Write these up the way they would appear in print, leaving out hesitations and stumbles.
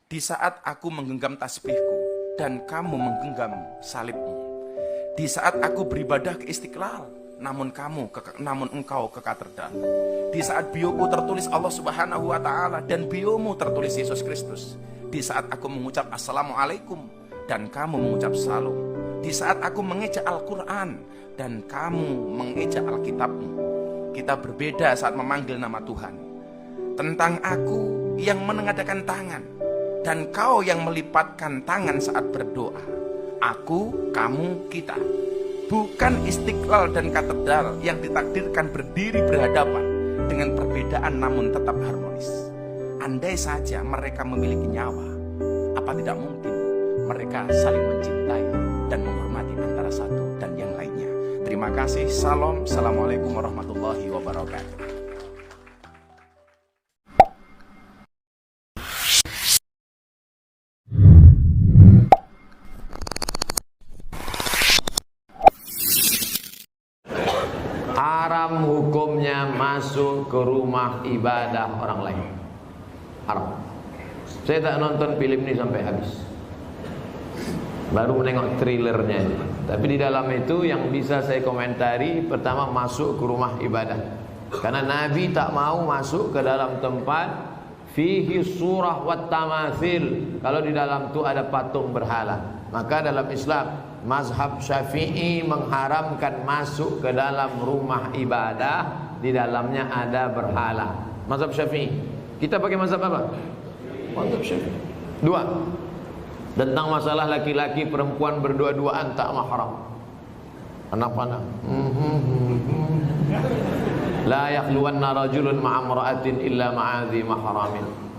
Di saat aku menggenggam tasbihku dan kamu menggenggam salibmu. Di saat aku beribadah ke Istiqlal, namun engkau ke katedral. Di saat bioku tertulis Allah Subhanahu wa Ta'ala dan biomu tertulis Yesus Kristus. Di saat aku mengucap Assalamualaikum dan kamu mengucap Salam. Di saat aku mengejak Al-Quran dan kamu mengejak Alkitabmu. Kita berbeda saat memanggil nama Tuhan. Tentang aku yang menengadakan tangan dan kau yang melipatkan tangan saat berdoa. Aku, kamu, kita. Bukan Istiqlal dan katedral yang ditakdirkan berdiri berhadapan dengan perbedaan namun tetap harmonis. Andai saja mereka memiliki nyawa, apa tidak mungkin mereka saling mencintai dan menghormati antara satu dan yang lainnya. Terima kasih. Salam. Assalamualaikum warahmatullahi wabarakatuh. Haram hukumnya masuk ke rumah ibadah orang lain. Haram. Saya tak nonton film ini sampai habis, baru menengok trailernya. Tapi di dalam itu yang bisa saya komentari, pertama masuk ke rumah ibadah. Karena Nabi tak mau masuk ke dalam tempat fihi surah wat tamathil, kalau di dalam itu ada patung berhala. Maka dalam Islam mazhab Syafi'i mengharamkan masuk ke dalam rumah ibadah di dalamnya ada berhala. Mazhab Syafi'i. Kita pakai mazhab apa? Mazhab Syafi'i. Dua, tentang masalah laki-laki perempuan berdua-duaan tak mahram. Anak-anak. La yakhluwanna rajulun ma'amra'atin illa ma'adhi mahramin.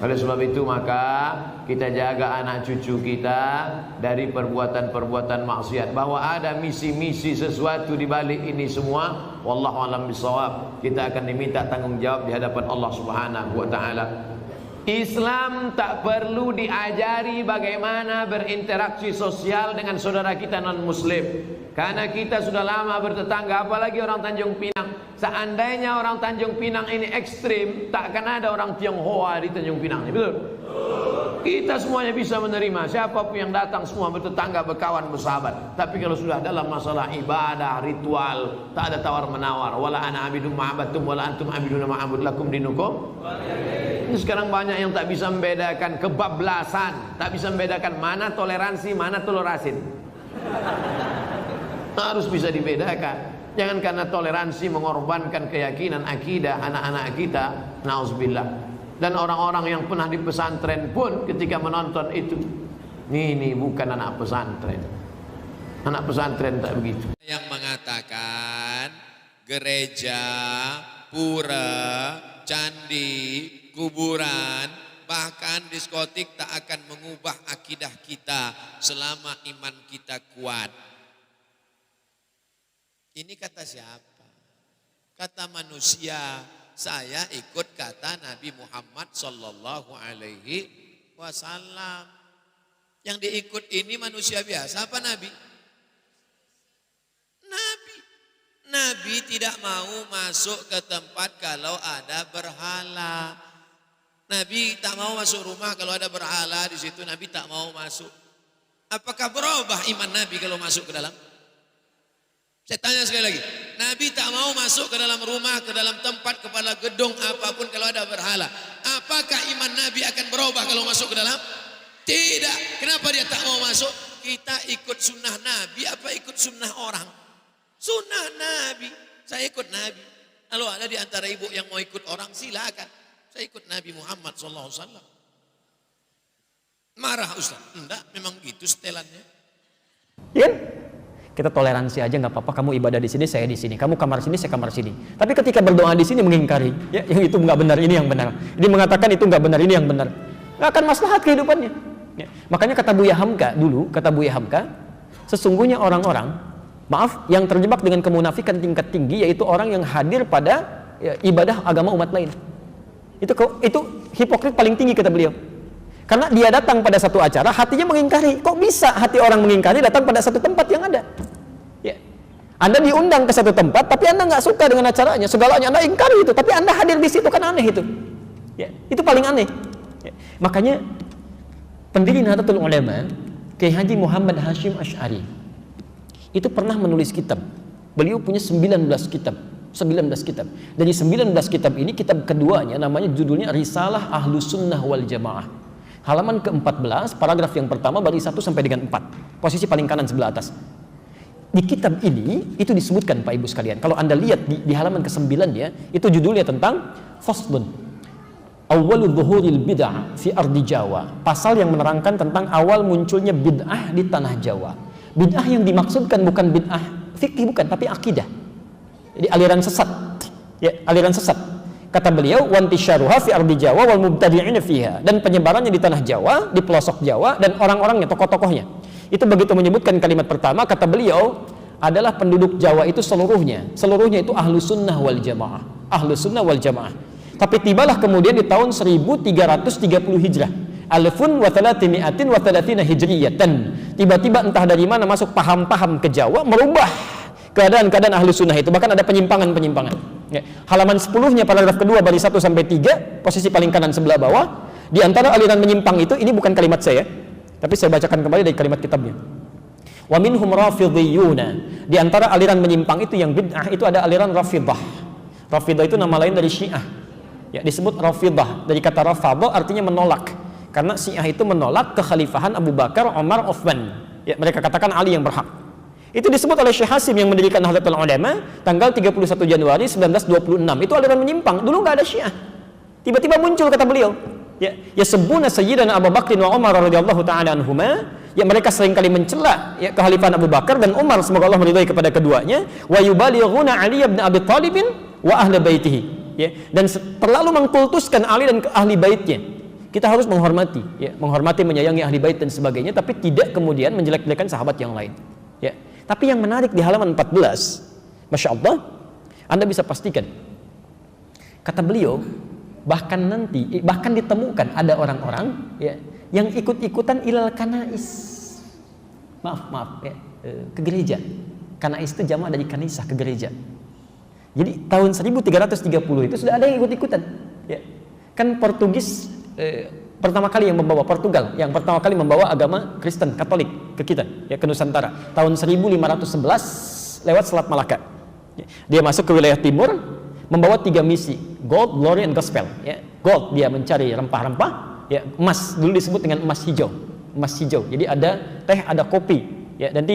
Oleh sebab itu maka kita jaga anak cucu kita dari perbuatan-perbuatan maksiat. Bahwa ada misi-misi sesuatu di balik ini semua, wallahu a'lam bishawab. Kita akan diminta tanggung jawab di hadapan Allah Subhanahu wa taala. Islam tak perlu diajari bagaimana berinteraksi sosial dengan saudara kita non muslim. Karena kita sudah lama bertetangga, apalagi orang Tanjung Pinang. Seandainya orang Tanjung Pinang ini ekstrim, tak akan ada orang Tionghoa di Tanjung Pinang, betul? Kita semuanya bisa menerima, siapapun yang datang semua bertetangga, berkawan, bersahabat. Tapi kalau sudah dalam masalah ibadah, ritual, tak ada tawar menawar. Wala ana abidum ma'abatum wala antum abiduna ma'abud lakum dinukum. Ini sekarang banyak yang tak bisa membedakan kebablasan, tak bisa membedakan mana toleransi, mana tolerasin. Harus bisa dibedakan. Jangan karena toleransi mengorbankan keyakinan akidah anak-anak kita. Nauzubillah. Dan orang-orang yang pernah di pesantren pun ketika menonton itu, ini bukan anak pesantren. Anak pesantren tak begitu. Yang mengatakan gereja, pura, candi, kuburan, bahkan diskotik tak akan mengubah akidah kita selama iman kita kuat. Ini kata siapa? Kata manusia. Saya ikut kata Nabi Muhammad sallallahu alaihi wasallam. Yang diikut ini manusia biasa apa Nabi? Nabi. Nabi tidak mau masuk ke tempat kalau ada berhala. Nabi tak mau masuk rumah kalau ada berhala di situ. Nabi tak mau masuk. Apakah berubah iman Nabi kalau masuk ke dalam? Saya tanya sekali lagi, Nabi tak mau masuk ke dalam rumah, ke dalam tempat, kepala gedung apapun kalau ada berhala. Apakah iman Nabi akan berubah kalau masuk ke dalam? Tidak. Kenapa dia tak mau masuk? Kita ikut sunnah Nabi apa ikut sunnah orang? Sunnah Nabi. Saya ikut Nabi. Kalau ada di antara ibu yang mau ikut orang, silakan. Saya ikut Nabi Muhammad SAW. Marah Ustaz? Enggak, memang gitu setelannya. Iya. Kita toleransi aja, nggak apa-apa. Kamu ibadah di sini, saya di sini. Kamu kamar sini, saya kamar sini. Tapi ketika berdoa di sini mengingkari, ya, yang itu nggak benar, ini yang benar. Ini mengatakan itu nggak benar, ini yang benar. Nggak akan maslahat kehidupannya. Ya. Makanya kata Buya Hamka dulu, kata Buya Hamka, sesungguhnya orang-orang, maaf, yang terjebak dengan kemunafikan tingkat tinggi, yaitu orang yang hadir pada ya, ibadah agama umat lain. Itu hipokrit paling tinggi kata beliau. Karena dia datang pada satu acara, hatinya mengingkari. Kok bisa hati orang mengingkari datang pada satu tempat yang ada? Ya. Anda diundang ke satu tempat, tapi Anda nggak suka dengan acaranya, segalanya Anda ingkari itu, tapi Anda hadir di situ, kan aneh itu. Ya. Itu paling aneh. Ya. Makanya pendiri Nahdlatul Ulama, Kiai Haji Muhammad Hashim Asy'ari, itu pernah menulis kitab. Beliau punya 19 kitab. 19 kitab. Dari 19 kitab ini, kitab keduanya namanya judulnya Risalah Ahlus Sunnah wal Jamaah. Halaman ke-14, paragraf yang pertama baris 1 sampai dengan 4. Posisi paling kanan sebelah atas. Di kitab ini itu disebutkan Pak Ibu sekalian. Kalau Anda lihat di halaman ke-9 ya, itu judulnya tentang Faslun Awwalu Dhuhuril Bid'ah fi Ardi Jawa. Pasal yang menerangkan tentang awal munculnya bid'ah di tanah Jawa. Bid'ah yang dimaksudkan bukan bid'ah fikih, bukan, tapi akidah. Jadi aliran sesat. Ya, aliran sesat. Kata beliau, "Wantisyaruha fi ardi Jawa wal mubtadi'ina fiha." Dan penyebarannya di tanah Jawa, di pelosok Jawa, dan orang-orangnya, tokoh-tokohnya. Itu begitu menyebutkan kalimat pertama, kata beliau, adalah penduduk Jawa itu seluruhnya. Seluruhnya itu Ahlus Sunnah wal Jamaah. Ahlus Sunnah wal Jamaah. Tapi tibalah kemudian di tahun 1330 Hijrah. Alfun wa thalathimi'atin wa thalathina hijriyatan. Tiba-tiba entah dari mana masuk paham-paham ke Jawa, merubah keadaan-keadaan Ahlus Sunnah itu. Bahkan ada penyimpangan-penyimpangan. Ya. Halaman 10-nya paragraf kedua baris 1 sampai 3, posisi paling kanan sebelah bawah. Di antara aliran menyimpang itu, ini bukan kalimat saya, tapi saya bacakan kembali dari kalimat kitabnya. Wa minhum rafidhiyuna. Di antara aliran menyimpang itu yang bid'ah itu ada aliran Rafidah. Rafidah itu nama lain dari Syiah. Ya, disebut Rafidah dari kata rafadha, artinya menolak. Karena Syiah itu menolak kekhalifahan Abu Bakar, Umar, Uthman. Ya, mereka katakan Ali yang berhak. Itu disebut oleh Syekh Hasim yang mendirikan Nahdlatul Ulama tanggal 31 Januari 1926. Itu aliran menyimpang. Dulu nggak ada Syiah. Tiba-tiba muncul, kata beliau. Ya sebuna Sayyidina Abu Bakr wa Umar radhiyallahu taala anhuma. Ya, mereka seringkali mencela ya kekhalifahan Abu Bakar dan Umar, semoga Allah meridhai kepada keduanya. Wa yubalighuna Ali bin Abi Thalib wa ahli baitihi. Ya, dan terlalu mengkultuskan Ali dan ahli baitnya. Kita harus menghormati, ya, menghormati, menyayangi ahli bait dan sebagainya, tapi tidak kemudian menjelek-jelekan sahabat yang lain. Ya. Tapi yang menarik di halaman 14, Masya Allah, Anda bisa pastikan, kata beliau, bahkan ditemukan ada orang-orang ya, yang ikut-ikutan ilal kanais. Maaf ya, ke gereja. Kanais itu jamak dari kanisah, ke gereja. Jadi tahun 1330 itu sudah ada yang ikut-ikutan. Ya. Kan Portugis pertama kali yang membawa, Portugal yang pertama kali membawa agama Kristen Katolik ke kita, ya, ke Nusantara tahun 1511 lewat Selat Malaka. Ya. Dia masuk ke wilayah timur membawa 3 misi, gold, glory, and gospel. Ya. Gold, dia mencari rempah-rempah. Ya. Emas, dulu disebut dengan emas hijau. Emas hijau. Jadi ada teh, ada kopi. Ya. Dan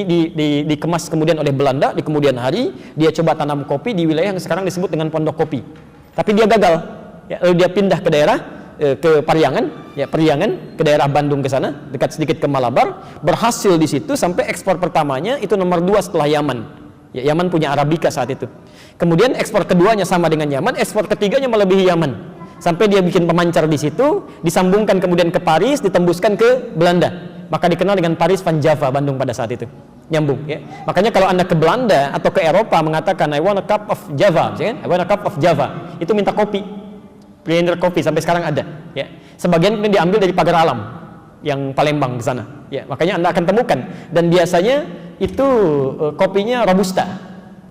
dikemas kemudian oleh Belanda di kemudian hari. Dia coba tanam kopi di wilayah yang sekarang disebut dengan Pondok Kopi. Tapi dia gagal. Ya. Lalu dia pindah ke daerah ke Pariangan, ya, Periangan, ke daerah Bandung ke sana, dekat sedikit ke Malabar. Berhasil di situ sampai ekspor pertamanya itu nomor 2 setelah Yaman. Ya, Yaman punya Arabica saat itu. Kemudian ekspor keduanya sama dengan Yaman, ekspor ketiganya melebihi Yaman. Sampai dia bikin pemancar di situ, disambungkan kemudian ke Paris, ditembuskan ke Belanda. Maka dikenal dengan Paris Van Java, Bandung pada saat itu. Nyambung, ya. Makanya kalau Anda ke Belanda atau ke Eropa mengatakan I want a cup of Java, I want a cup of Java, itu minta kopi. Blender kopi sampai sekarang ada, ya. Sebagian ini diambil dari Pagar Alam yang Palembang di sana, ya. Makanya Anda akan temukan, dan biasanya itu kopinya Robusta,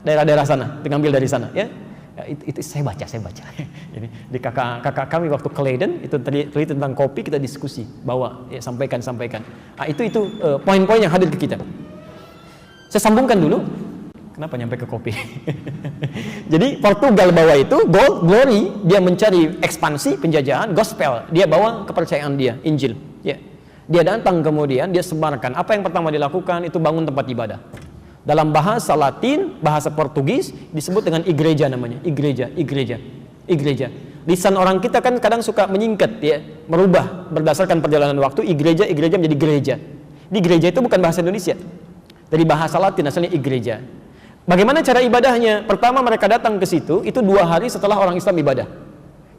daerah-daerah sana, diambil dari sana, ya. Itu saya baca. Jadi di kakak kami waktu ke Leiden itu tadi tentang kopi, kita diskusi, bawa, ya, sampaikan. Nah, itu poin-poin yang hadir ke kita. Saya sambungkan dulu. Kenapa nyampe ke kopi? Jadi Portugal bawa itu gold, glory, dia mencari ekspansi, penjajahan, gospel, dia bawa kepercayaan dia, Injil. Ya. Dia datang kemudian dia sebarkan. Apa yang pertama dilakukan itu bangun tempat ibadah. Dalam bahasa Latin, bahasa Portugis disebut dengan igreja namanya, igreja. Lisan orang kita kan kadang suka menyingkat, ya, merubah berdasarkan perjalanan waktu. Igreja menjadi gereja. Di gereja itu bukan bahasa Indonesia, dari bahasa Latin asalnya igreja. Bagaimana cara ibadahnya? Pertama mereka datang ke situ, itu 2 hari setelah orang Islam ibadah.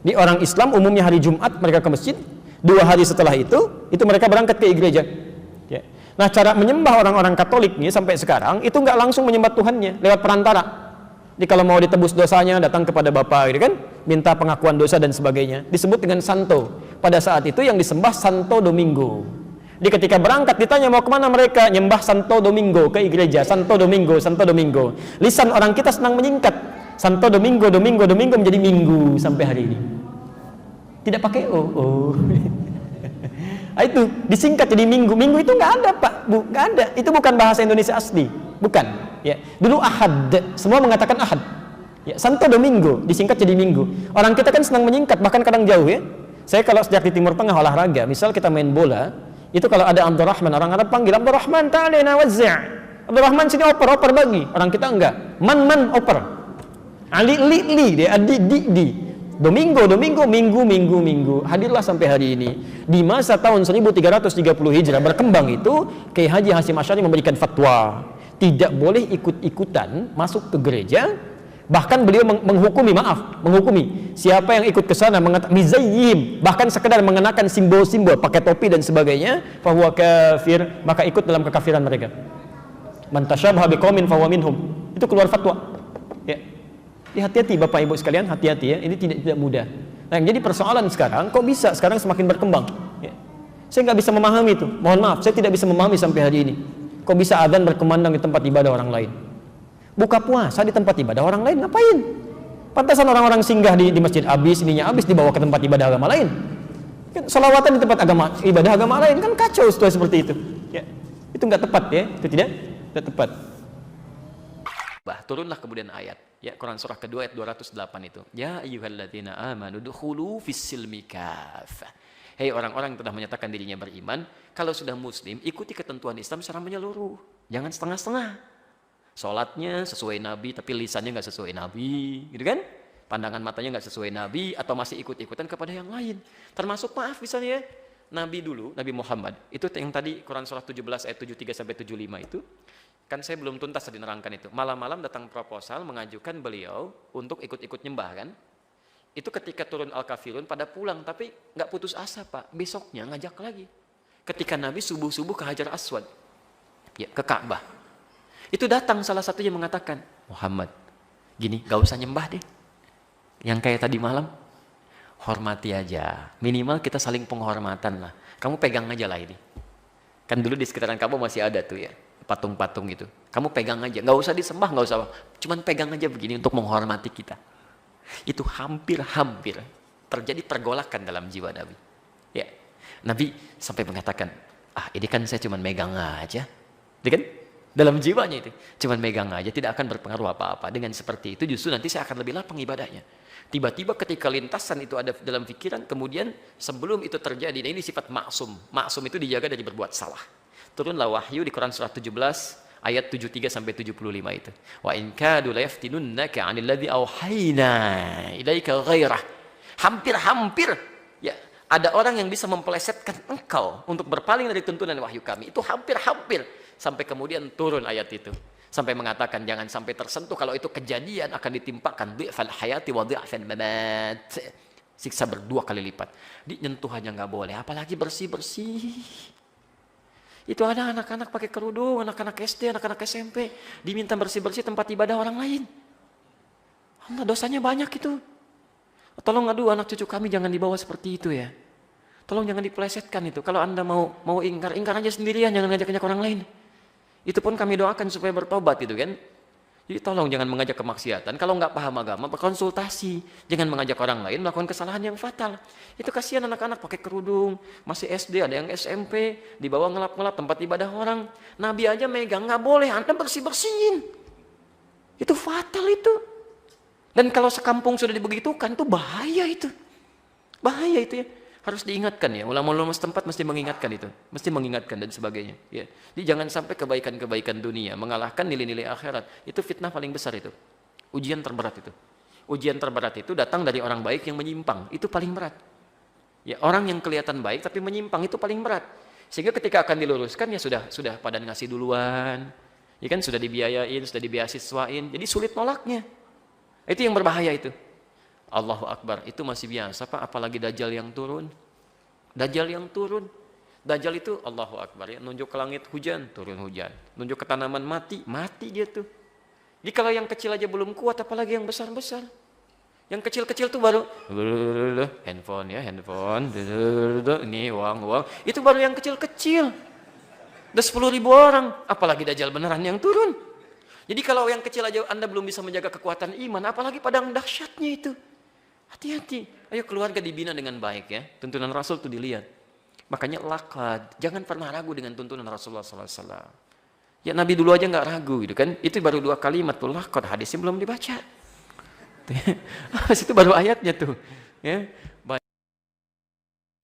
Di orang Islam umumnya hari Jumat mereka ke masjid, 2 hari setelah itu mereka berangkat ke gereja. Ya. Nah, cara menyembah orang-orang Katolik nih sampai sekarang itu nggak langsung menyembah Tuhannya, lewat perantara. Jadi kalau mau ditebus dosanya datang kepada Bapa, gitu kan, minta pengakuan dosa dan sebagainya. Disebut dengan Santo. Pada saat itu yang disembah Santo Domingo. Jadi ketika berangkat ditanya mau kemana mereka, nyembah Santo Domingo, ke gereja. Santo Domingo. Lisan orang kita senang menyingkat. Santo Domingo menjadi Minggu sampai hari ini. Tidak pakai O. Itu disingkat jadi minggu. Minggu itu nggak ada Pak, nggak ada. Itu bukan bahasa Indonesia asli, bukan. Ya, dulu ahad, semua mengatakan ahad. Ya, Santo Domingo disingkat jadi minggu. Orang kita kan senang menyingkat, bahkan kadang jauh ya. Saya kalau sejak di Timur Tengah olahraga, misal kita main bola, itu kalau ada Abdurrahman, orang Arab panggil Abdurrahman, ta'alina wazzi'. Abdurrahman sini oper bagi. Orang kita enggak. Man oper. Ali li dia di. Domingo, minggu. Hadirlah sampai hari ini. Di masa tahun 1330 Hijrah berkembang itu, Kiai Haji Hasyim Asy'ari memberikan fatwa, tidak boleh ikut-ikutan masuk ke gereja. Bahkan beliau menghukumi siapa yang ikut ke sana mengatakan mizayyim, bahkan sekedar mengenakan simbol-simbol, pakai topi dan sebagainya, fahuwa kafir, maka ikut dalam kekafiran mereka. Man tasyabaha biqaumin fahuwa minhum. Itu keluar fatwa. Ya. Hati-hati Bapak Ibu sekalian, hati-hati ya, ini tidak mudah. Nah, yang jadi persoalan sekarang, kok bisa sekarang semakin berkembang? Ya. Saya nggak bisa memahami itu. Mohon maaf, saya tidak bisa memahami sampai hari ini. Kok bisa adzan berkumandang di tempat ibadah orang lain? Buka puasa di tempat ibadah orang lain, ngapain? Pantasan orang-orang singgah di masjid habis, ininya habis dibawa ke tempat ibadah agama lain. Kan sholawatan di tempat ibadah agama lain, kan kacau situasi seperti itu. Ya. Itu nggak tepat ya, itu tidak tepat. Turunlah kemudian ayat ya, Quran surah kedua ayat 208 itu, ya ayyuhalladzina amanu dukhulu fis-silmi kafah. Hei orang-orang yang telah menyatakan dirinya beriman, kalau sudah muslim ikuti ketentuan Islam secara menyeluruh, jangan setengah-setengah. Sholatnya sesuai Nabi tapi lisannya nggak sesuai Nabi, gitu kan? Pandangan matanya nggak sesuai Nabi, atau masih ikut-ikutan kepada yang lain. Termasuk maaf misalnya Nabi dulu, Nabi Muhammad itu yang tadi Quran surah 17 ayat 73 sampai 75 itu. Kan saya belum tuntas tadi nerangkan itu. Malam-malam datang proposal mengajukan beliau untuk ikut-ikut nyembah kan. Itu ketika turun Al-Kafirun pada pulang, tapi nggak putus asa Pak. Besoknya ngajak lagi. Ketika Nabi subuh-subuh ke Hajar Aswad, ya, ke Ka'bah. Itu datang salah satunya mengatakan, Muhammad, gini, gak usah nyembah deh. Yang kayak tadi malam, hormati aja. Minimal kita saling penghormatan lah. Kamu pegang aja lah ini. Kan dulu di sekitaran Ka'bah masih ada tuh ya, patung-patung gitu. Kamu pegang aja, nggak usah disembah, nggak usah, cuman pegang aja begini untuk menghormati kita. Itu hampir terjadi pergolakan dalam jiwa Nabi. Ya, Nabi sampai mengatakan, ini kan saya cuman megang aja, ya kan? Dalam jiwanya itu, cuman megang aja, tidak akan berpengaruh apa-apa. Dengan seperti itu justru nanti saya akan lebih lapang ibadahnya. Tiba-tiba ketika lintasan itu ada dalam pikiran, kemudian sebelum itu terjadi, nah ini sifat maksum. Maksum itu dijaga dari berbuat salah. Turunlah wahyu di Quran surah 17 ayat 73 sampai 75 itu. Wa in kadu la yaftinunnaka 'anil ladzi auhayna ilaika ghairah. Hampir ya, ada orang yang bisa mempelesetkan engkau untuk berpaling dari tuntunan wahyu kami. Itu hampir sampai kemudian turun ayat itu. Sampai mengatakan jangan sampai tersentuh, kalau itu kejadian akan ditimpakan dhi'fal hayati wa dhi'fal mamat. Siksa berdua kali lipat. Nyentuh aja nggak boleh, apalagi bersih-bersih. Itu ada anak-anak pakai kerudung, anak-anak SD, anak-anak SMP, diminta bersih-bersih tempat ibadah orang lain. Allah, dosanya banyak itu. Tolong aduh anak cucu kami jangan dibawa seperti itu ya. Tolong jangan dipelesetkan itu. Kalau Anda mau ingkar aja sendirian, jangan ngajak-ngajak orang lain. Itu pun kami doakan supaya bertobat itu kan. Jadi tolong jangan mengajak kemaksiatan. Kalau nggak paham agama, berkonsultasi. Jangan mengajak orang lain melakukan kesalahan yang fatal. Itu kasihan anak-anak pakai kerudung, masih SD, ada yang SMP, dibawa ngelap-ngelap tempat ibadah orang. Nabi aja megang, nggak boleh, Anda bersih-bersihin. Itu fatal itu. Dan kalau sekampung sudah dibegitukan, itu bahaya itu. Bahaya itu ya. Harus diingatkan ya, ulama-ulama setempat mesti mengingatkan itu, mesti mengingatkan dan sebagainya. Ya. Jadi jangan sampai kebaikan-kebaikan dunia mengalahkan nilai-nilai akhirat. Itu fitnah paling besar itu, ujian terberat itu. Ujian terberat itu datang dari orang baik yang menyimpang, itu paling berat. Ya, orang yang kelihatan baik tapi menyimpang itu paling berat. Sehingga ketika akan diluruskan ya sudah pada ngasih duluan, ya kan sudah dibiayain, sudah dibeasiswain, jadi sulit nolaknya. Itu yang berbahaya itu. Allahu Akbar, itu masih biasa Pak, apalagi Dajjal yang turun. Dajjal yang turun. Dajjal itu Allahu Akbar ya, nunjuk ke langit hujan, turun hujan. Nunjuk ke tanaman mati dia tuh. Jadi kalau yang kecil aja belum kuat, apalagi yang besar-besar. Yang kecil-kecil tuh baru handphone, ini uang. Itu baru yang kecil-kecil. Udah 10.000 orang, apalagi Dajjal beneran yang turun. Jadi kalau yang kecil aja Anda belum bisa menjaga kekuatan iman, apalagi padang dahsyatnya itu. Hati-hati. Ayo keluarga dibina dengan baik ya. Tuntunan Rasul itu dilihat. Makanya laqad, jangan pernah ragu dengan tuntunan Rasulullah SAW. Ya Nabi dulu aja nggak ragu gitu kan. Itu baru 2 kalimat tuh laqad, hadisnya belum dibaca. Habis itu baru ayatnya tuh. Ya.